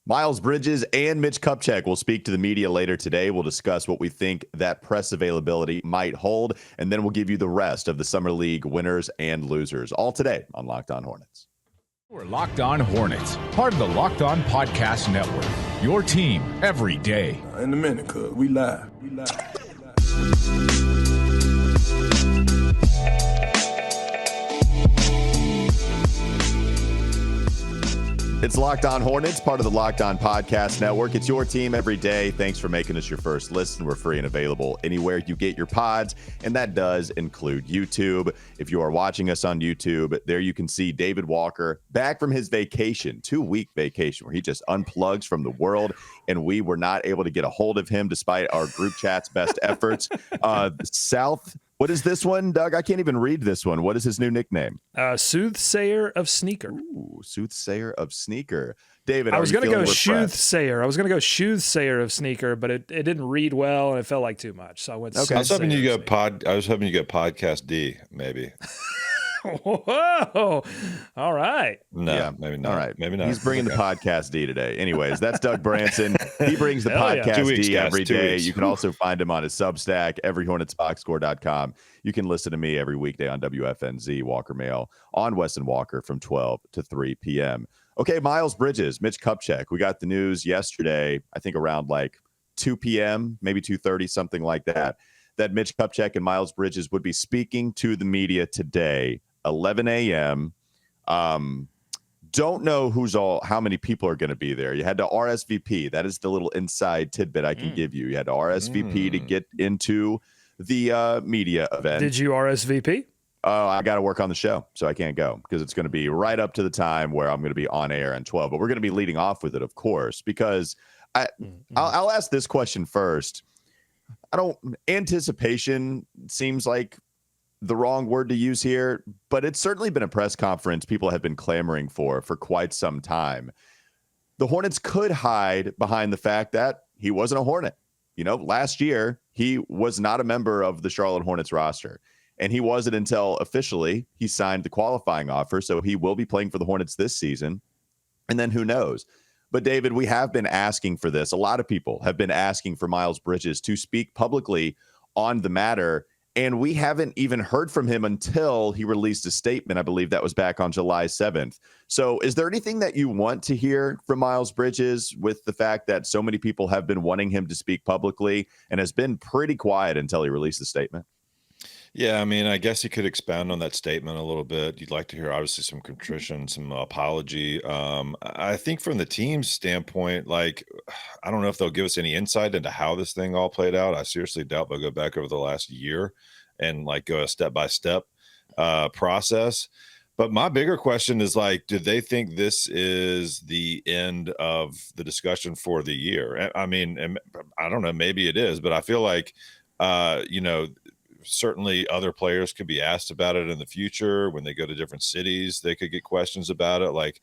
Miles Bridges and Mitch Kupchak will speak to the media later today. We'll discuss what we think that press availability might hold, and then we'll give you the rest of the Summer League winners and losers, all today on Locked On Hornets. We're Locked On Hornets, part of the Locked On Podcast Network, your team every day. In a minute, cuz we live. It's Locked On Hornets, part of the Locked On Podcast Network. It's your team every day. Thanks for making us your first listen. We're free and available anywhere you get your pods, and that does include YouTube. If you are watching us on YouTube, there you can see David Walker back from his vacation, 2-week vacation, where he just unplugs from the world, and we were not able to get a hold of him despite our group chat's best efforts. What is this one, Doug? I can't even read this one. What is his new nickname? Soothsayer of Sneaker. Ooh, Soothsayer of Sneaker. David, I was going to go Soothsayer. I was going to go Soothsayer of Sneaker, but it didn't read well, and it felt like too much. So I went. Okay. I was hoping you go Podcast D, maybe. Whoa! All right. No, yeah, maybe not. All right, maybe not. He's bringing the Podcast D today. Anyways, that's Doug Branson. He brings the Podcast D every day. You can also find him on his Substack, everyhornetsboxscore.com. You can listen to me every weekday on WFNZ, Walker Mail, on Wes and Walker from 12 to 3 p.m. Okay, Miles Bridges, Mitch Kupchak. We got the news yesterday, I think around like 2 p.m., maybe 2:30, something like that Mitch Kupchak and Miles Bridges would be speaking to the media today, 11 a.m. Don't know how many people are going to be there. You had to RSVP. That is the little inside tidbit I can give you. You had to RSVP to get into the media event. Did you RSVP? I got to work on the show, so I can't go because it's going to be right up to the time where I'm going to be on air at 12. But we're going to be leading off with it, of course, because I'll ask this question first. Anticipation seems like the wrong word to use here, but it's certainly been a press conference people have been clamoring for quite some time. The Hornets could hide behind the fact that he wasn't a Hornet. You know, last year, he was not a member of the Charlotte Hornets roster, and he wasn't until officially he signed the qualifying offer, so he will be playing for the Hornets this season, and then who knows? But, David, we have been asking for this. A lot of people have been asking for Miles Bridges to speak publicly on the matter, and we haven't even heard from him until he released a statement. I believe that was back on July 7th. So is there anything that you want to hear from Miles Bridges with the fact that so many people have been wanting him to speak publicly and has been pretty quiet until he released the statement? Yeah, I mean, I guess you could expound on that statement a little bit. You'd like to hear, obviously, some contrition, some apology. I think from the team's standpoint, like, I don't know if they'll give us any insight into how this thing all played out. I seriously doubt they'll go back over the last year and, like, go a step-by-step process. But my bigger question is, like, do they think this is the end of the discussion for the year? I mean, I don't know, maybe it is, but I feel like, certainly other players could be asked about it in the future. When they go to different cities, they could get questions about it. Like,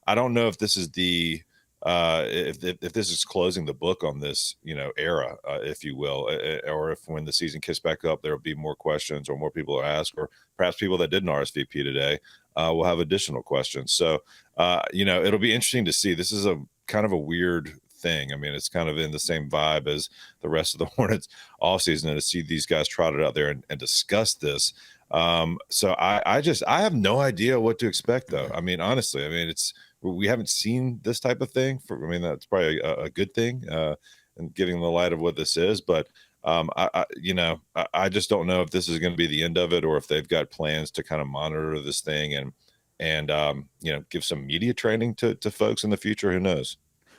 I don't know if this is if this is closing the book on this, era, if you will, or if when the season kicks back up, there'll be more questions or more people are asked, or perhaps people that didn't RSVP today will have additional questions. So, it'll be interesting to see. This is a kind of a weird thing. I mean, it's kind of in the same vibe as the rest of the Hornets offseason, and to see these guys trotted out there and discuss this. So I have no idea what to expect, though. I mean, honestly, we haven't seen this type of thing. That's probably a good thing, and getting the light of what this is. But I just don't know if this is going to be the end of it, or if they've got plans to kind of monitor this thing and give some media training to folks in the future. Who knows?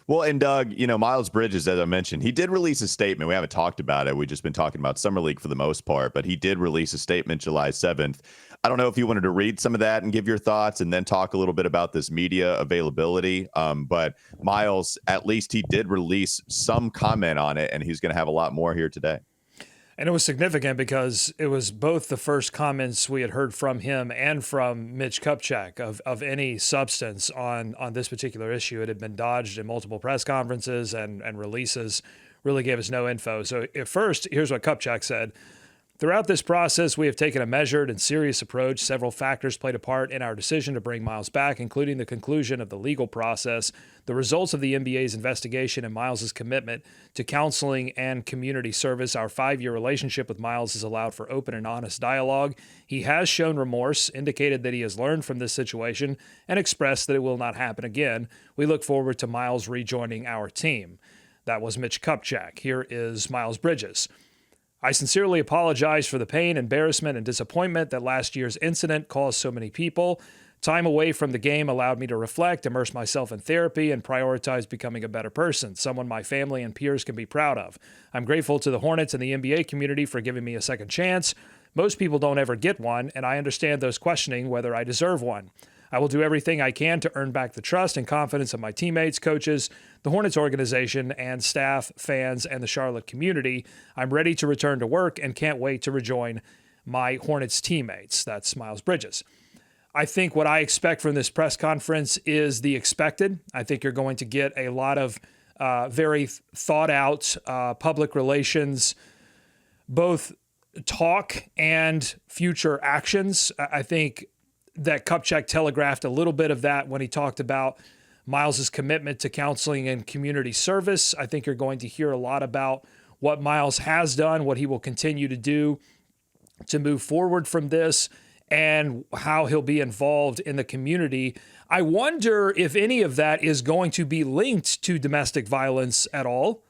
Well, and Doug, Miles Bridges, as I mentioned, he did release a statement. We haven't talked about it. We've just been talking about Summer League for the most part, but he did release a statement July 7th. I don't know if you wanted to read some of that and give your thoughts and then talk a little bit about this media availability. But Miles, at least he did release some comment on it, and he's going to have a lot more here today. And it was significant because it was both the first comments we had heard from him and from Mitch Kupchak of any substance on this particular issue. It had been dodged in multiple press conferences and releases, really gave us no info. So at first, here's what Kupchak said. Throughout this process, we have taken a measured and serious approach. Several factors played a part in our decision to bring Miles back, including the conclusion of the legal process, the results of the NBA's investigation, and Miles's commitment to counseling and community service. Our 5-year relationship with Miles has allowed for open and honest dialogue. He has shown remorse, indicated that he has learned from this situation, and expressed that it will not happen again. We look forward to Miles rejoining our team. That was Mitch Kupchak. Here is Miles Bridges. I sincerely apologize for the pain, embarrassment, and disappointment that last year's incident caused so many people. Time away from the game allowed me to reflect, immerse myself in therapy, and prioritize becoming a better person, someone my family and peers can be proud of. I'm grateful to the Hornets and the NBA community for giving me a second chance. Most people don't ever get one, and I understand those questioning whether I deserve one. I will do everything I can to earn back the trust and confidence of my teammates, coaches, the Hornets organization, and staff, fans, and the Charlotte community. I'm ready to return to work and can't wait to rejoin my Hornets teammates. That's Miles Bridges. I think what I expect from this press conference is the expected. I think you're going to get a lot of very thought out public relations, both talk and future actions. I think that Kupchak telegraphed a little bit of that when he talked about Miles's commitment to counseling and community service. I think you're going to hear a lot about what Miles has done, what he will continue to do to move forward from this, and how he'll be involved in the community. I wonder if any of that is going to be linked to domestic violence at all,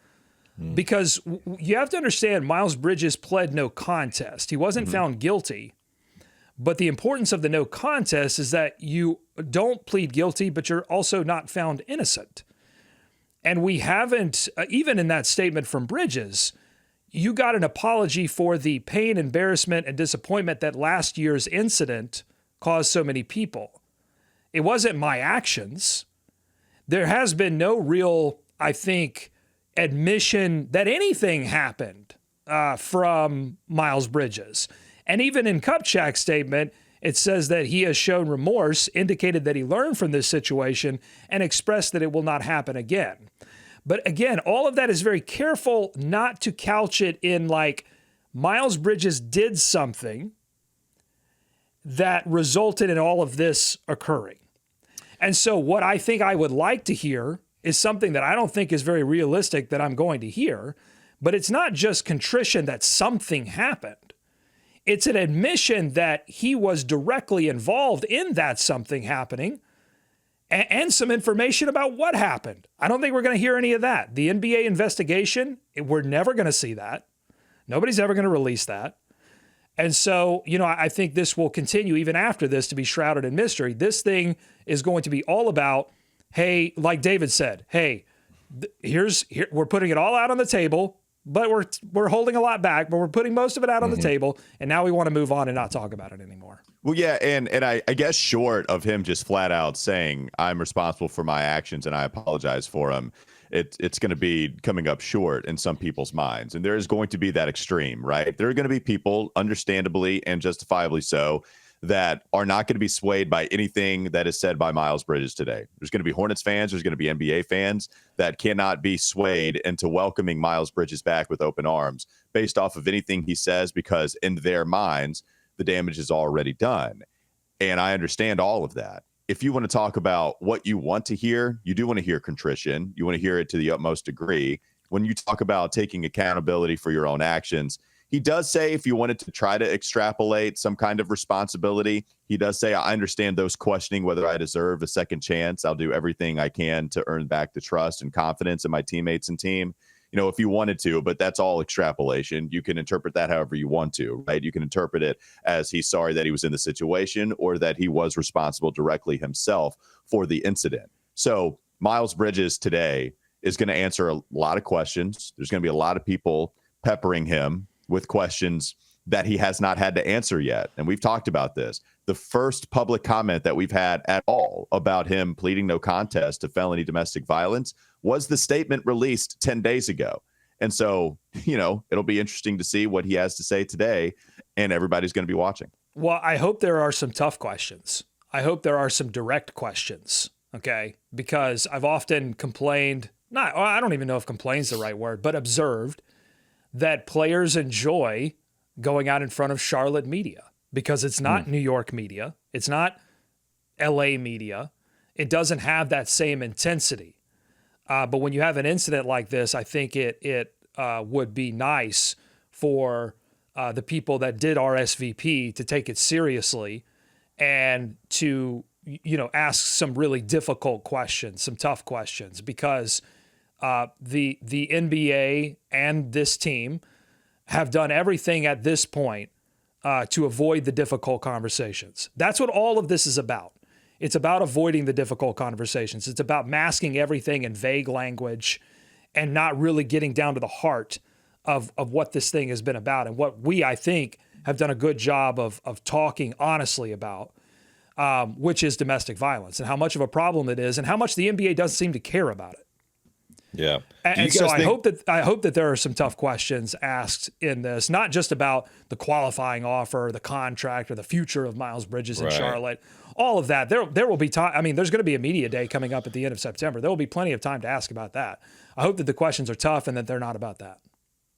because you have to understand Miles Bridges pled no contest. He wasn't found guilty. But the importance of the no contest is that you don't plead guilty, but you're also not found innocent. And we haven't, even in that statement from Bridges, you got an apology for the pain, embarrassment, and disappointment that last year's incident caused so many people. It wasn't my actions. There has been no real, I think, admission that anything happened from Miles Bridges. And even in Kupchak's statement, it says that he has shown remorse, indicated that he learned from this situation, and expressed that it will not happen again. But again, all of that is very careful not to couch it in like Miles Bridges did something that resulted in all of this occurring. And so what I think I would like to hear is something that I don't think is very realistic that I'm going to hear, but it's not just contrition that something happened. It's an admission that he was directly involved in that something happening and some information about what happened. I don't think we're going to hear any of that. The NBA investigation, we're never going to see that. Nobody's ever going to release that. And so, I think this will continue even after this to be shrouded in mystery. This thing is going to be all about, hey, like David said, hey, here we're putting it all out on the table. But we're holding a lot back, but we're putting most of it out on the table, and now we want to move on and not talk about it anymore. Well, yeah, and I guess short of him just flat out saying, I'm responsible for my actions and I apologize for them, it's going to be coming up short in some people's minds. And there is going to be that extreme, right? There are going to be people, understandably and justifiably so, that are not going to be swayed by anything that is said by Miles Bridges today. There's going to be Hornets fans, there's going to be NBA fans that cannot be swayed into welcoming Miles Bridges back with open arms based off of anything he says, because in their minds, the damage is already done. And I understand all of that. If you want to talk about what you want to hear, you do want to hear contrition. You want to hear it to the utmost degree. When you talk about taking accountability for your own actions, he does say if you wanted to try to extrapolate some kind of responsibility, he does say, I understand those questioning whether I deserve a second chance. I'll do everything I can to earn back the trust and confidence in my teammates and team. If you wanted to, but that's all extrapolation. You can interpret that however you want to, right? You can interpret it as he's sorry that he was in the situation or that he was responsible directly himself for the incident. So Miles Bridges today is going to answer a lot of questions. There's going to be a lot of people peppering him with questions that he has not had to answer yet. And we've talked about this. The first public comment that we've had at all about him pleading no contest to felony domestic violence was the statement released 10 days ago. And so, it'll be interesting to see what he has to say today, and everybody's going to be watching. Well, I hope there are some tough questions. I hope there are some direct questions, okay? Because I've often complained, I don't even know if complain's the right word, but observed that players enjoy going out in front of Charlotte media because it's not New York media. It's not LA media. It doesn't have that same intensity. But when you have an incident like this, I think it would be nice for the people that did RSVP to take it seriously and to, ask some really difficult questions, some tough questions, because the NBA and this team have done everything at this point to avoid the difficult conversations. That's what all of this is about. It's about avoiding the difficult conversations. It's about masking everything in vague language and not really getting down to the heart of what this thing has been about and what we, I think, have done a good job of talking honestly about, which is domestic violence and how much of a problem it is and how much the NBA doesn't seem to care about it. Yeah. And so I hope that there are some tough questions asked in this, not just about the qualifying offer, the contract, or the future of Miles Bridges in Charlotte. All of that. There will be time. I mean, there's going to be a media day coming up at the end of September. There will be plenty of time to ask about that. I hope that the questions are tough and that they're not about that.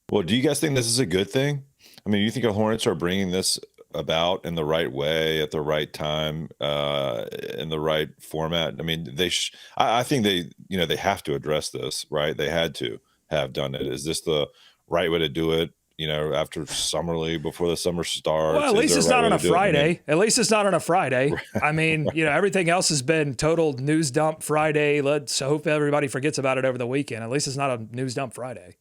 Well, do you guys think this is a good thing? I mean, you think the Hornets are bringing this about in the right way at the right time, in the right format? I mean, I think they have to address this, right? They had to have done it. Is this the right way to do it? After summer league, before the summer starts. Well, at least it's not on a Friday. At least it's not on a Friday. I mean, everything else has been total news dump Friday. Let's hope everybody forgets about it over the weekend. At least it's not a news dump Friday.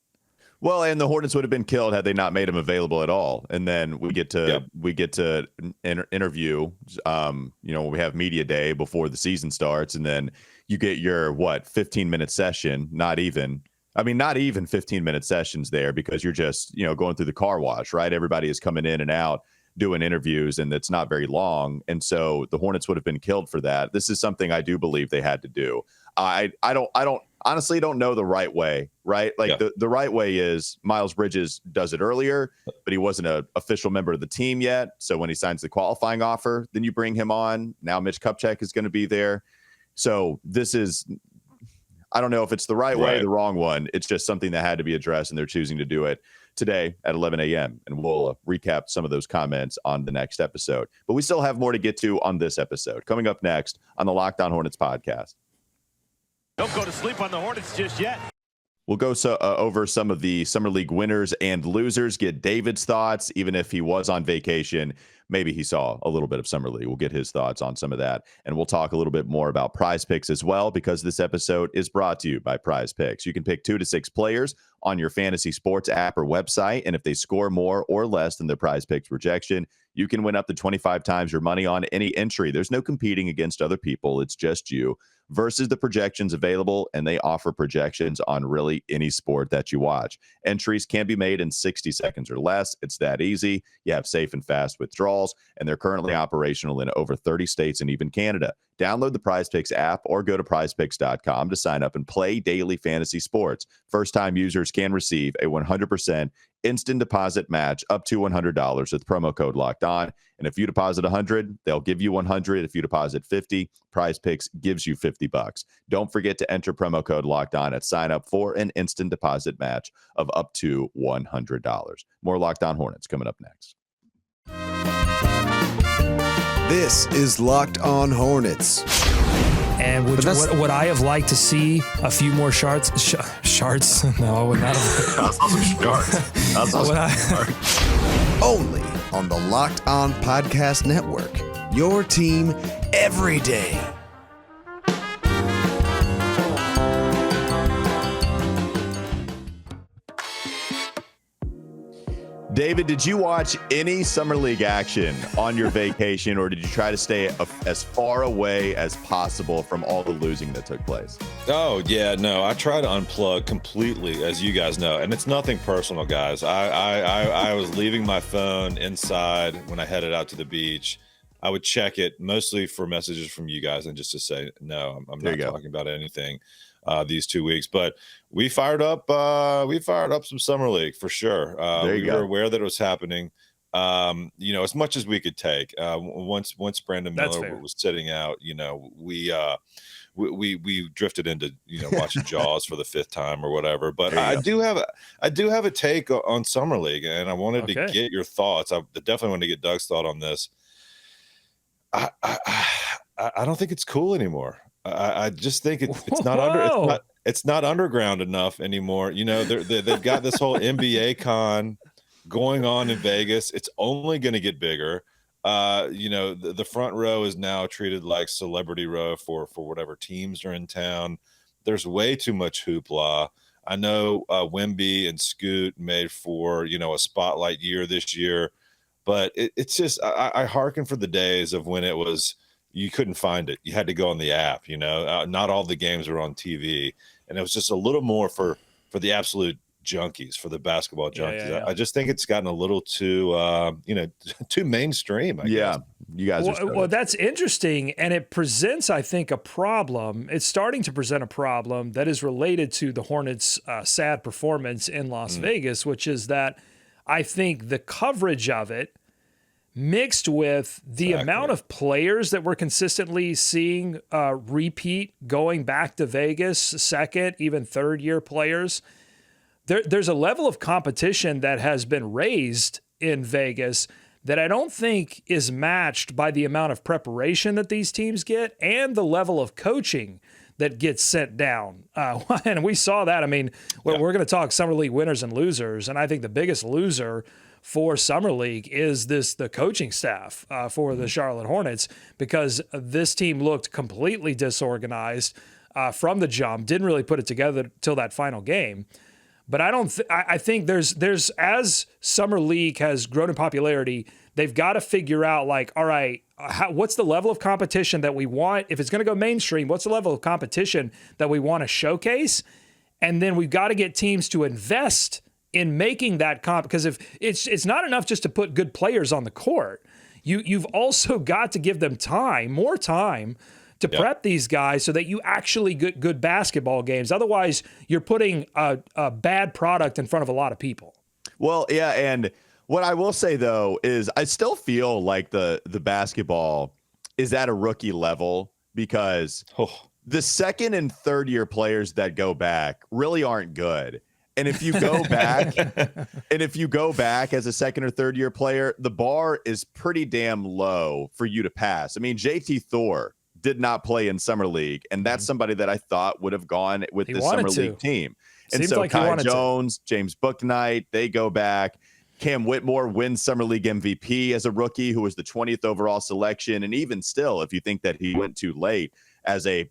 Well, and the Hornets would have been killed had they not made him available at all. And then we get to interview, when we have media day before the season starts, and then you get your 15-minute session, not even 15-minute sessions there, because you're just, going through the car wash, right? Everybody is coming in and out doing interviews, and it's not very long. And so the Hornets would have been killed for that. This is something I do believe they had to do. I honestly don't know the right way, right? Like the right way is Miles Bridges does it earlier, but he wasn't an official member of the team yet. So when he signs the qualifying offer, then you bring him on. Now Mitch Kupchak is going to be there. So this is, I don't know if it's the right way or the wrong one. It's just something that had to be addressed, and they're choosing to do it today at 11 a.m. And we'll recap some of those comments on the next episode. But we still have more to get to on this episode. Coming up next on the Locked On Hornets podcast. Don't go to sleep on the Hornets just yet. We'll go over some of the Summer League winners and losers, get David's thoughts, even if he was on vacation. Maybe he saw a little bit of Summer League. We'll get his thoughts on some of that. And we'll talk a little bit more about Prize Picks as well, because this episode is brought to you by Prize Picks. You can pick 2 to 6 players on your fantasy sports app or website. And if they score more or less than their Prize Picks projection, you can win up to 25 times your money on any entry. There's no competing against other people. It's just you versus the projections available, and they offer projections on really any sport that you watch. Entries can be made in 60 seconds or less. It's that easy. You have safe and fast withdrawals, and they're currently operational in over 30 states and even Canada. Download the Prize Picks app or go to prizepicks.com to sign up and play daily fantasy sports. First-time users can receive a 100% instant deposit match up to $100 with promo code Locked On. And if you deposit 100, they'll give you 100. If you deposit 50, Prize Picks gives you $50. Don't forget to enter promo code Locked On at sign up for an instant deposit match of up to $100. More Locked On Hornets coming up next. This is Locked On Hornets. And would I have liked to see a few more shards? No, I would not have. I saw some shards. Only on the Locked On Podcast Network. Your team every day. David, did you watch any Summer League action on your vacation, or did you try to stay as far away as possible from all the losing that took place? Oh, yeah, no, I try to unplug completely, as you guys know, and it's nothing personal, guys. I was leaving my phone inside when I headed out to the beach. I would check it mostly for messages from you guys and just to say, no, I'm not talking about anything these 2 weeks. But we fired up some Summer League for sure. We were aware that it was happening. As much as we could take. Once Brandon Miller was sitting out, we we drifted into watching Jaws for the 5th time or whatever. But There you I do have a take on Summer League, and I wanted to Okay. get your thoughts. I definitely want to get Doug's thought on this. I don't think it's cool anymore. I just think it's not underground enough anymore. They've got this whole NBA con going on in Vegas. It's only going to get bigger. The front row is now treated like celebrity row for whatever teams are in town. There's way too much hoopla. I know Wemby and Scoot made for a spotlight year this year, but it's just I hearken for the days of when it was you couldn't find it. You had to go on the app. Not all the games were on TV, and it was just a little more for the absolute junkies, for the basketball junkies. Yeah. I just think it's gotten a little too too mainstream. I guess. You guys well, that's interesting, and it presents, I think, a problem. It's starting to present a problem that is related to the Hornets' sad performance in Las Vegas, which is that I think the coverage of it, mixed with the amount of players that we're consistently seeing repeat going back to Vegas, second, even third-year players, there's a level of competition that has been raised in Vegas that I don't think is matched by the amount of preparation that these teams get and the level of coaching that gets sent down. And we saw that. I mean, we're going to talk Summer League winners and losers, and I think the biggest loser for Summer League is the coaching staff for the Charlotte Hornets, because this team looked completely disorganized from the jump, didn't really put it together till that final game. But I think there's as Summer League has grown in popularity, they've got to figure out, like, all right, what's the level of competition that we want? If it's going to go mainstream, what's the level of competition that we want to showcase? And then we've got to get teams to invest in making that because if it's not enough just to put good players on the court, you've also got to give them more time to prep these guys so that you actually get good basketball games. Otherwise, you're putting a bad product in front of a lot of people. Well, yeah, and what I will say, though, is I still feel like the basketball is at a rookie level, because the second and third year players that go back really aren't good. And if you go back as a second or third year player, the bar is pretty damn low for you to pass. I mean, JT Thor did not play in Summer League, and that's somebody that I thought would have gone with the Summer League team. And Seems so like Kai Jones, James Bouknight, they go back. Cam Whitmore wins Summer League MVP as a rookie, who was the 20th overall selection. And even still, if you think that he went too late as a,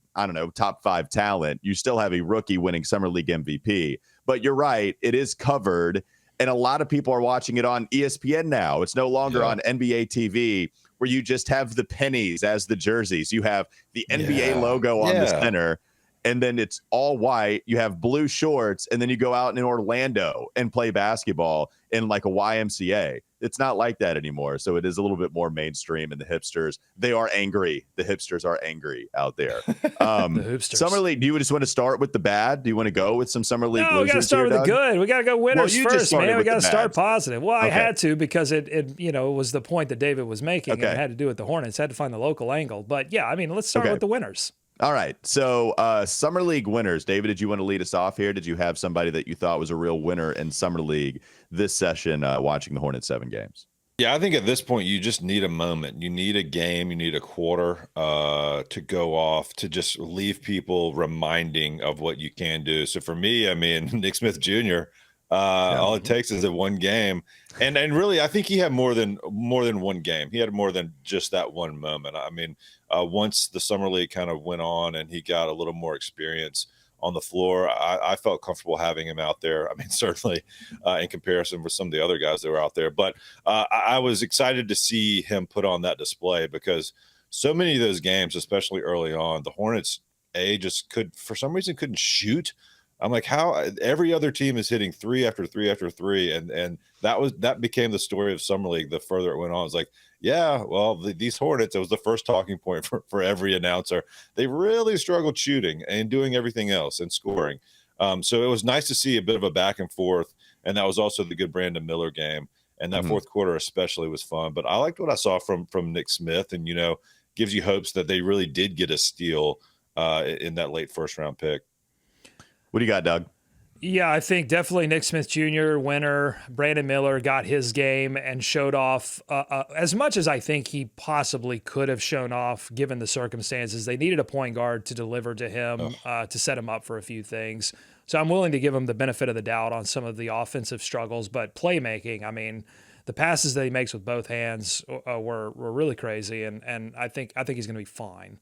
top 5 talent, you still have a rookie winning Summer League MVP. But you're right, it is covered, and a lot of people are watching it on ESPN now. It's no longer on NBA TV, where you just have the pennies as the jerseys. You have the NBA logo on the center, and then it's all white. You have blue shorts, and then you go out in Orlando and play basketball in like a YMCA. It's not like that anymore. So it is a little bit more mainstream, and the hipsters, they are angry. The hipsters are angry out there. The hipsters. Summer League, do you just want to start with the bad? Do you want to go with some Summer League No, we got to start with the good. We got to go winners first, man. We got to start positive. Well, I had to, because it was the point that David was making, and it had to do with the Hornets. Had to find the local angle. But yeah, I mean, let's start with the winners. All right. So Summer League winners. David, did you want to lead us off here? Did you have somebody that you thought was a real winner in Summer League this session watching the Hornets 7 games? Yeah, I think at this point you just need a moment. You need a game. You need a quarter to go off to just leave people reminding of what you can do. So for me, I mean, Nick Smith Jr., all it takes is a one game. And really, I think he had more than one game. He had more than just that one moment. I mean, once the Summer League kind of went on and he got a little more experience on the floor, I felt comfortable having him out there. I mean, certainly in comparison with some of the other guys that were out there. But I was excited to see him put on that display, because so many of those games, especially early on, the Hornets, just for some reason, couldn't shoot. I'm like, how every other team is hitting 3 after 3 after 3. And that became the story of Summer League the further it went on. It's like, yeah, well, these Hornets, it was the first talking point for every announcer. They really struggled shooting and doing everything else and scoring. So it was nice to see a bit of a back and forth. And that was also the good Brandon Miller game. And that fourth quarter especially was fun. But I liked what I saw from Nick Smith, and, gives you hopes that they really did get a steal in that late first round pick. What do you got, Doug? Yeah, I think definitely Nick Smith Jr., winner. Brandon Miller got his game and showed off as much as I think he possibly could have shown off given the circumstances. They needed a point guard to deliver to him, to set him up for a few things. So I'm willing to give him the benefit of the doubt on some of the offensive struggles, but playmaking, I mean, the passes that he makes with both hands were really crazy, and I think he's going to be fine.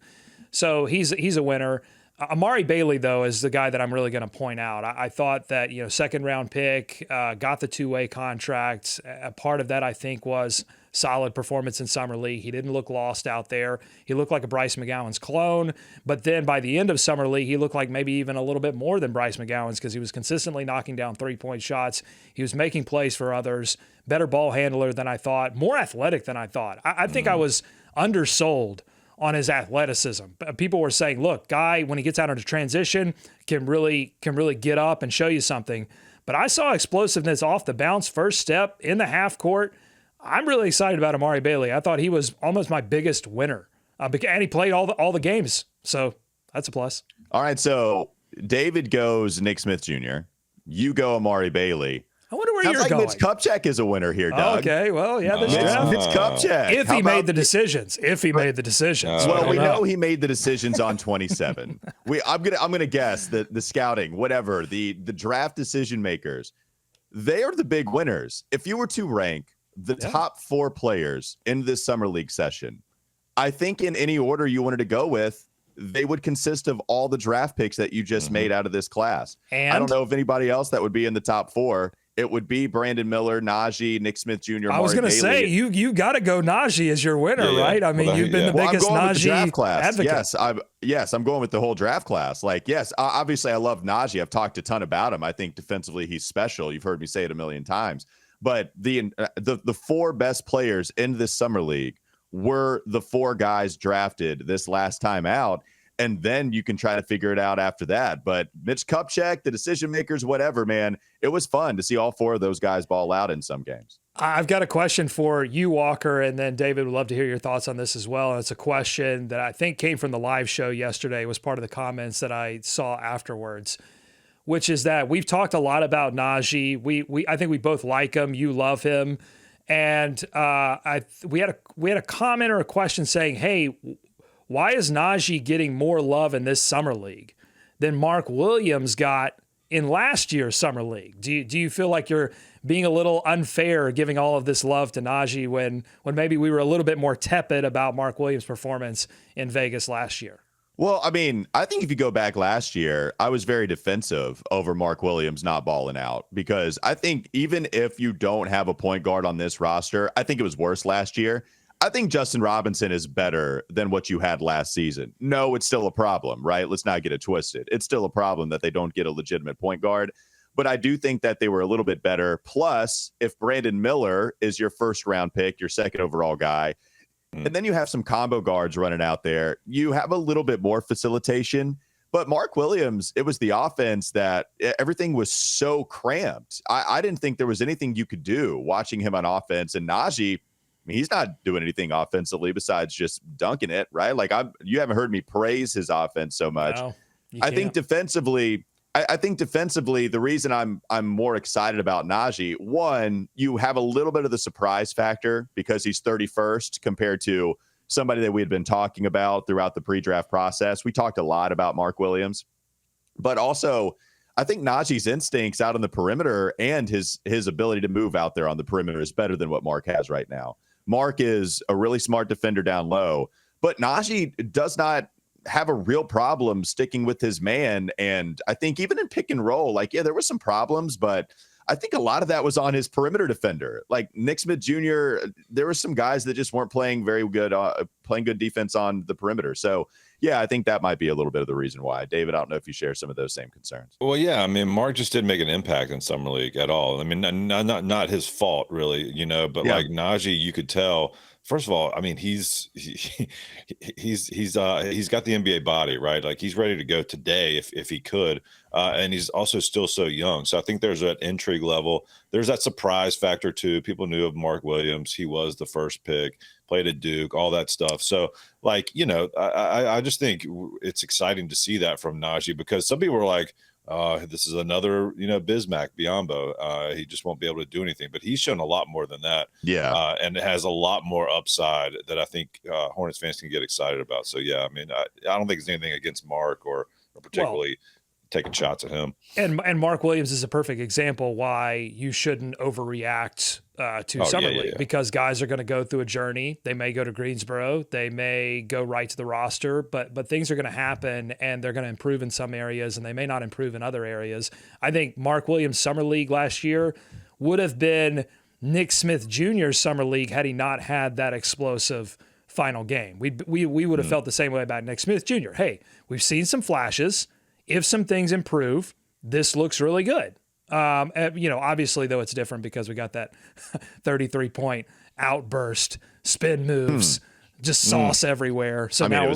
So he's a winner. Amari Bailey, though, is the guy that I'm really going to point out. I thought that, second round pick, got the two-way contract. A part of that, I think, was solid performance in Summer League. He didn't look lost out there. He looked like a Bryce McGowan's clone. But then by the end of Summer League, he looked like maybe even a little bit more than Bryce McGowan's because he was consistently knocking down three-point shots. He was making plays for others, better ball handler than I thought, more athletic than I thought. I think I was undersold on his athleticism. People were saying, look, guy, when he gets out into transition, can really get up and show you something. But I saw explosiveness off the bounce, first step in the half court. I'm really excited about Amari Bailey. I thought he was almost my biggest winner. And he played all the games. So that's a plus. All right, so David goes Nick Smith Jr. You go Amari Bailey. I wonder where Sounds you're like going. Mitch Kupchak is a winner here, Doug. Okay, well, yeah, this Mitch draft. Kupchak. If he made the decisions. Well, we know he made the decisions on 27. I'm gonna guess that the scouting, whatever, the draft decision makers, they are the big winners. If you were to rank the top 4 players in this summer league session, I think in any order you wanted to go with, they would consist of all the draft picks that you just made out of this class. And I don't know if anybody else that would be in the top 4. It would be Brandon Miller, Nnaji, Nick Smith Jr. I was going to say, you got to go Nnaji as your winner, right? I mean, you've been the biggest Nnaji advocate. Yes, I'm going with the whole draft class. Like, yes, obviously I love Nnaji. I've talked a ton about him. I think defensively he's special. You've heard me say it a million times. But the 4 best players in this summer league were the 4 guys drafted this last time out. And then you can try to figure it out after that. But Mitch Kupchak, the decision makers, whatever, man, it was fun to see all 4 of those guys ball out in some games. I've got a question for you, Walker, and then David would love to hear your thoughts on this as well. And it's a question that I think came from the live show yesterday, was part of the comments that I saw afterwards, which is that we've talked a lot about Nnaji. I think we both like him. You love him. And we had a comment or a question saying, hey, why is Nnaji getting more love in this summer league than Mark Williams got in last year's summer league? Do you feel like you're being a little unfair giving all of this love to Nnaji when maybe we were a little bit more tepid about Mark Williams' performance in Vegas last year? Well, I mean, I think if you go back last year, I was very defensive over Mark Williams not balling out because I think even if you don't have a point guard on this roster, I think it was worse last year. I think Justin Robinson is better than what you had last season. No, it's still a problem, right? Let's not get it twisted. It's still a problem that they don't get a legitimate point guard. But I do think that they were a little bit better. Plus, if Brandon Miller is your first round pick, your second overall guy, and then you have some combo guards running out there, you have a little bit more facilitation. But Mark Williams, it was the offense that everything was so cramped. I didn't think there was anything you could do watching him on offense. And Nnaji, I mean, he's not doing anything offensively besides just dunking it, right? Like you haven't heard me praise his offense so much. No, I think defensively, the reason I'm more excited about Nnaji, one, you have a little bit of the surprise factor because he's 31st compared to somebody that we had been talking about throughout the pre-draft process. We talked a lot about Mark Williams, but also I think Nnaji's instincts out on the perimeter and his ability to move out there on the perimeter is better than what Mark has right now. Mark is a really smart defender down low, but Nnaji does not have a real problem sticking with his man. And I think even in pick and roll, like, yeah, there were some problems, but I think a lot of that was on his perimeter defender. Like Nick Smith Jr., there were some guys that just weren't playing very good, playing good defense on the perimeter. So, yeah, I think that might be a little bit of the reason why. David, I don't know if you share some of those same concerns. Well, yeah, I mean, Mark just didn't make an impact in summer league at all. I mean, not his fault really, but like Nnaji, you could tell first of all, I mean, he's got the NBA body, right? Like he's ready to go today if he could, and he's also still so young. So I think there's that intrigue level. There's that surprise factor too. People knew of Mark Williams. He was the first pick, played at Duke, all that stuff. So like, I just think it's exciting to see that from Nnaji, because some people were like, this is another, Bismack Biyombo. He just won't be able to do anything, but he's shown a lot more than that. Yeah. And it has a lot more upside that I think Hornets fans can get excited about. So, yeah, I mean, I don't think there's anything against Mark or particularly taking shots at him. And Mark Williams is a perfect example why you shouldn't overreact to Summer League, because guys are going to go through a journey. They may go to Greensboro, they may go right to the roster, but things are going to happen and they're going to improve in some areas and they may not improve in other areas. I think Mark Williams' Summer League last year would have been Nick Smith Jr.'s Summer League had he not had that explosive final game. We would have felt the same way about Nick Smith Jr. Hey, we've seen some flashes. If some things improve, this looks really good. Obviously, though, it's different because we got that 33-point outburst, spin moves, just sauce everywhere. So now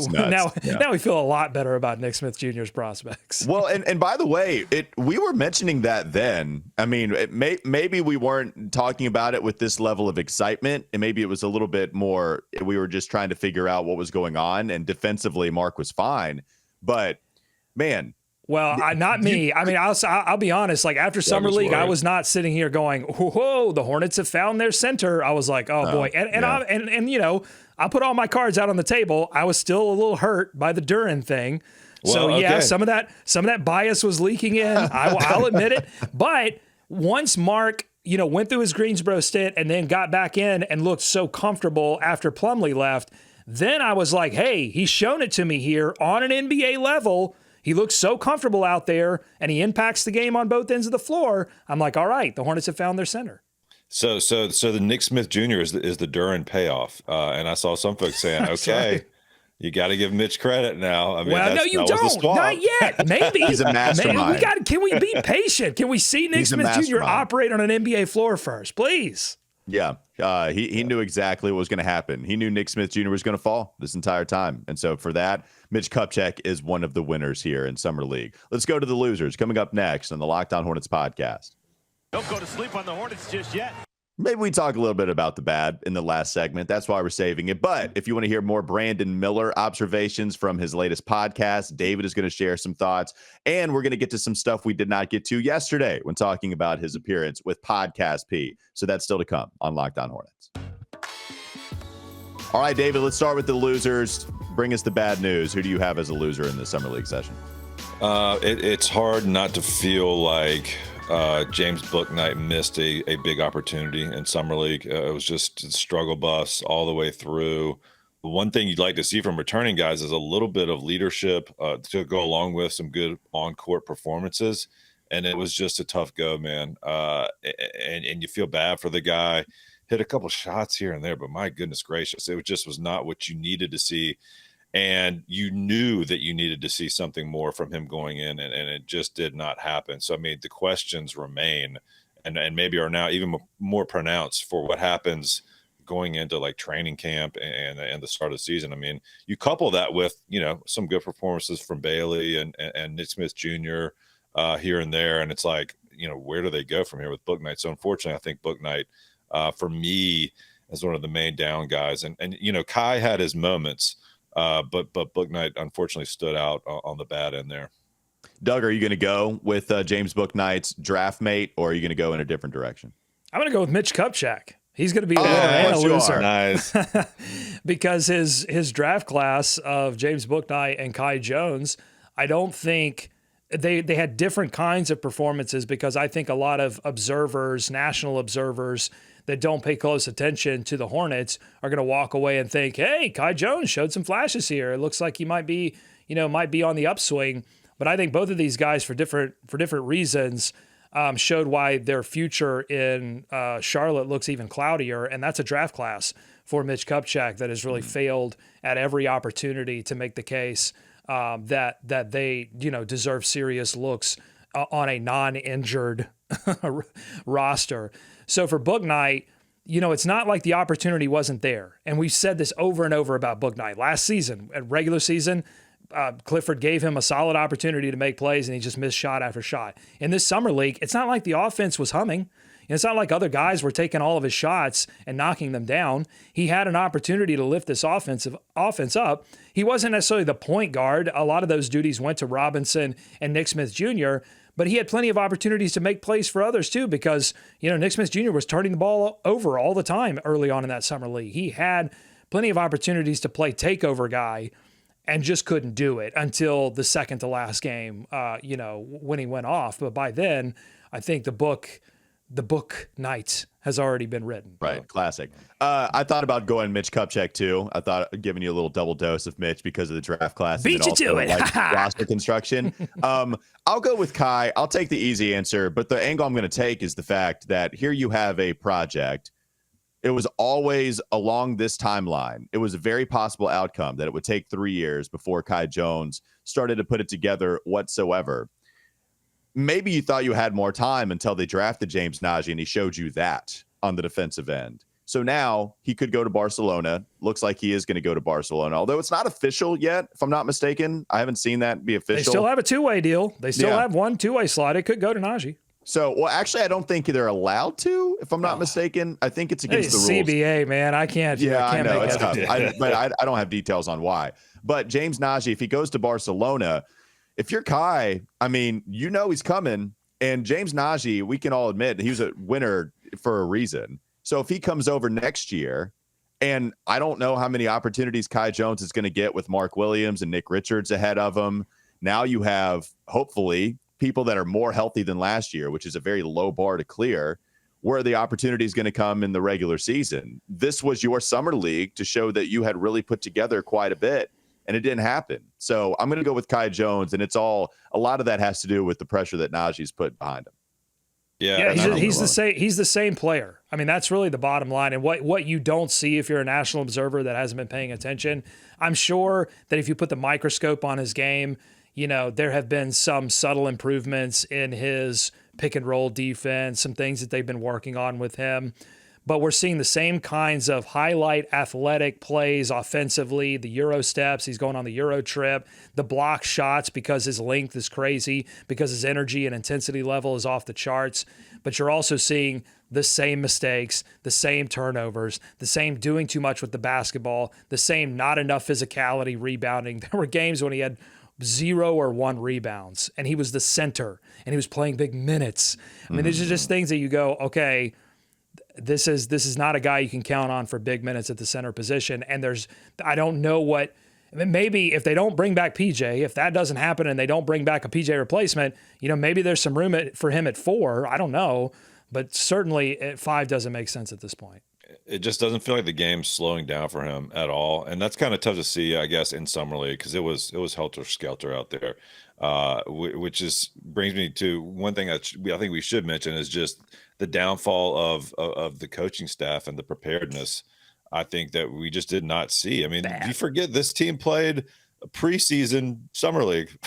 we feel a lot better about Nick Smith Jr.'s prospects. Well, and by the way, we were mentioning that then. I mean, maybe we weren't talking about it with this level of excitement, and maybe it was a little bit more. We were just trying to figure out what was going on, and defensively, Mark was fine, but man. Well, not me. I mean, I'll be honest. Like after Summer League, I was not sitting here going, "Whoa, the Hornets have found their center." I was like, "Oh boy!" And I put all my cards out on the table. I was still a little hurt by the Duren thing. Well, some of that bias was leaking in. I'll admit it. But once Mark, went through his Greensboro stint and then got back in and looked so comfortable after Plumlee left, then I was like, "Hey, he's shown it to me here on an NBA level." He looks so comfortable out there, and he impacts the game on both ends of the floor. I'm like, all right, the Hornets have found their center. So the Nick Smith Jr. is the Duren payoff, and I saw some folks saying, okay, you got to give Mitch credit now. I mean, well, no, you don't. Not yet. Maybe he's a mastermind. Can we be patient? Can we see Nick Smith Jr. operate on an NBA floor first, please? Yeah, he knew exactly what was going to happen. He knew Nick Smith Jr. was going to fall this entire time. And so for that, Mitch Kupchak is one of the winners here in Summer League. Let's go to the losers coming up next on the Locked On Hornets podcast. Don't go to sleep on the Hornets just yet. Maybe we talk a little bit about the bad in the last segment. That's why we're saving it. But if you want to hear more Brandon Miller observations from his latest podcast, David is going to share some thoughts. And we're going to get to some stuff we did not get to yesterday when talking about his appearance with Podcast P. So that's still to come on Locked On Hornets. All right, David, let's start with the losers. Bring us the bad news. Who do you have as a loser in the Summer League session? It's hard not to feel like James Bouknight missed a big opportunity in Summer League. It was just a struggle bus all the way through. One thing you'd like to see from returning guys is a little bit of leadership to go along with some good on-court performances. And it was just a tough go, man. And you feel bad for the guy. Hit a couple shots here and there, but my goodness gracious, it just was not what you needed to see. And you knew that you needed to see something more from him going in, and it just did not happen. So, I mean, the questions remain and maybe are now even more pronounced for what happens going into like training camp and the start of the season. I mean, you couple that with, some good performances from Bailey and Nick Smith Jr. Here and there. And it's like, where do they go from here with Bouknight? So unfortunately, I think Bouknight, for me, is one of the main down guys. And Kai had his moments, but Bouknight unfortunately stood out on the bad end there. Doug, are you going to go with James Bouknight's draft mate, or are you going to go in a different direction? I'm going to go with Mitch Kupchak. He's going to be the winner and a loser. Nice. Because his draft class of James Bouknight and Kai Jones, I don't think they had different kinds of performances, because I think a lot of observers, national observers that don't pay close attention to the Hornets are going to walk away and think, hey, Kai Jones showed some flashes here. It looks like he might be on the upswing. But I think both of these guys for different reasons showed why their future in Charlotte looks even cloudier. And that's a draft class for Mitch Kupchak that has really failed at every opportunity to make the case that they deserve serious looks on a non-injured roster. So for Bouknight, it's not like the opportunity wasn't there. And we've said this over and over about Bouknight. Last season, at regular season, Clifford gave him a solid opportunity to make plays, and he just missed shot after shot. In this summer league, it's not like the offense was humming. It's not like other guys were taking all of his shots and knocking them down. He had an opportunity to lift this offense up. He wasn't necessarily the point guard. A lot of those duties went to Robinson and Nick Smith Jr., but he had plenty of opportunities to make plays for others too, because, Nick Smith Jr. was turning the ball over all the time early on in that summer league. He had plenty of opportunities to play takeover guy and just couldn't do it until the second to last game, when he went off. But by then, I think the Bouknight has already been written. Right. Classic. I thought about going Mitch Kupchak too. I thought giving you a little double dose of Mitch because of the draft class. Beat you to it. Roster construction. I'll go with Kai. I'll take the easy answer, but the angle I'm going to take is the fact that here you have a project. It was always along this timeline. It was a very possible outcome that it would take 3 years before Kai Jones started to put it together whatsoever. Maybe you thought you had more time until they drafted James Nnaji, and he showed you that on the defensive end. So now he could go to Barcelona. Looks like he is going to go to Barcelona, although it's not official yet, if I'm not mistaken. I haven't seen that be official. They still have a two-way deal. They still have one two-way slot. It could go to Nnaji. So, well, actually, I don't think they're allowed to, if I'm not mistaken. I think it's against the rules. CBA, man. I can't. Yeah, I know. Make it's tough. But I don't have details on why. But James Nnaji, if he goes to Barcelona, if you're Kai, I mean, he's coming. And James Nnaji, we can all admit, he was a winner for a reason. So if he comes over next year, and I don't know how many opportunities Kai Jones is going to get with Mark Williams and Nick Richards ahead of him. Now you have, hopefully, people that are more healthy than last year, which is a very low bar to clear. Where are the opportunities going to come in the regular season? This was your summer league to show that you had really put together quite a bit, and it didn't happen. So I'm going to go with Kai Jones, and a lot of that has to do with the pressure that Nnaji's put behind him. Yeah, he's the same. He's the same player. I mean, that's really the bottom line. And what you don't see if you're a national observer that hasn't been paying attention, I'm sure that if you put the microscope on his game, there have been some subtle improvements in his pick and roll defense, some things that they've been working on with him. But we're seeing the same kinds of highlight athletic plays offensively, the Euro steps, he's going on the Euro trip, the block shots because his length is crazy, because his energy and intensity level is off the charts. But you're also seeing the same mistakes, the same turnovers, the same doing too much with the basketball, the same not enough physicality rebounding. There were games when he had 0 or 1 rebounds, and he was the center, and he was playing big minutes. I mean, these are just things that you go, okay, this is not a guy you can count on for big minutes at the center position. And I don't know maybe if they don't bring back PJ, if that doesn't happen and they don't bring back a PJ replacement, maybe there's some room for him at 4. I don't know, but certainly at 5 doesn't make sense at this point. It just doesn't feel like the game's slowing down for him at all, and that's kind of tough to see, I guess, in summer league because it was helter skelter out there, which brings me to one thing I think we should mention is just the downfall of the coaching staff and the preparedness. I think that we just did not see. I mean, you forget this team played a preseason summer league.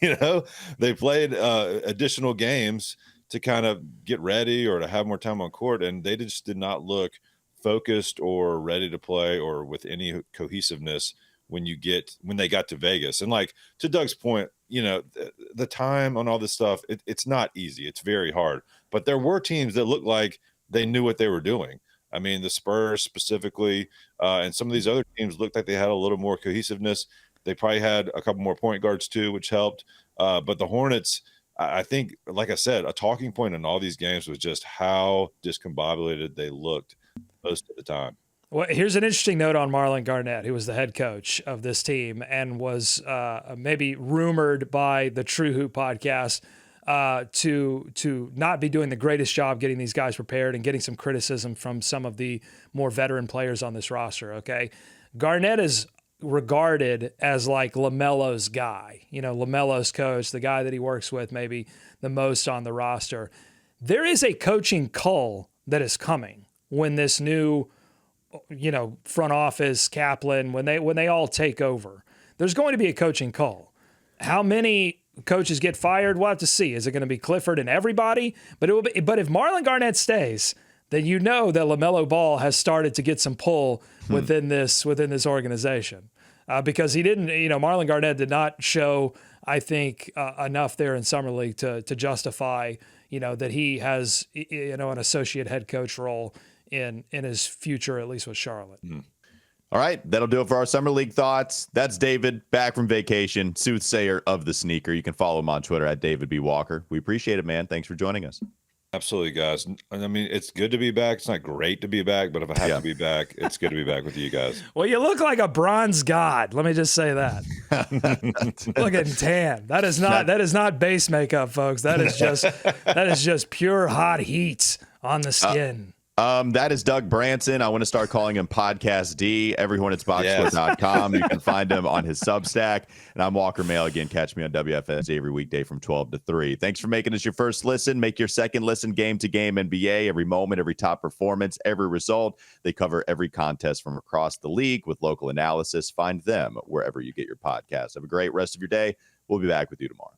They played additional games to kind of get ready or to have more time on court, and they just did not look focused or ready to play or with any cohesiveness when they got to Vegas. And like to Doug's point, the time on all this stuff, it's not easy. It's very hard. But there were teams that looked like they knew what they were doing. I mean, the Spurs specifically, and some of these other teams looked like they had a little more cohesiveness. They probably had a couple more point guards too, which helped. But the Hornets, I think, like I said, a talking point in all these games was just how discombobulated they looked most of the time. Well, here's an interesting note on Marlon Garnett, who was the head coach of this team and was maybe rumored by the True Hoop podcast to not be doing the greatest job getting these guys prepared and getting some criticism from some of the more veteran players on this roster, okay? Garnett is regarded as like LaMelo's guy, LaMelo's coach, the guy that he works with maybe the most on the roster. There is a coaching cull that is coming when this new front office, Kaplan, when they all take over. There's going to be a coaching call. How many coaches get fired? We'll have to see. Is it going to be Clifford and everybody? But if Marlon Garnett stays, then you know that LaMelo Ball has started to get some pull within this organization. Because he didn't, Marlon Garnett did not show, I think, enough there in Summer League to justify, that he has, an associate head coach role in his future, at least with Charlotte. All right, that'll do it for our Summer League thoughts. That's David, back from vacation, soothsayer of the sneaker. You can follow him on Twitter at David B. Walker. We appreciate it, man. Thanks for joining us. Absolutely, guys. I mean, it's good to be back. It's not great to be back, but if I have to be back, it's good to be back with you guys. Well, you look like a bronze god. Let me just say that. Looking tan. That is not base makeup, folks. That is just pure hot heat on the skin. That is Doug Branson. I want to start calling him Podcast D. Everyhornetsboxscore.com. You can find him on his Substack. And I'm Walker Mail. Again, catch me on WFNZ every weekday from 12 to 3. Thanks for making us your first listen. Make your second listen game to game NBA. Every moment, every top performance, every result. They cover every contest from across the league with local analysis. Find them wherever you get your podcast. Have a great rest of your day. We'll be back with you tomorrow.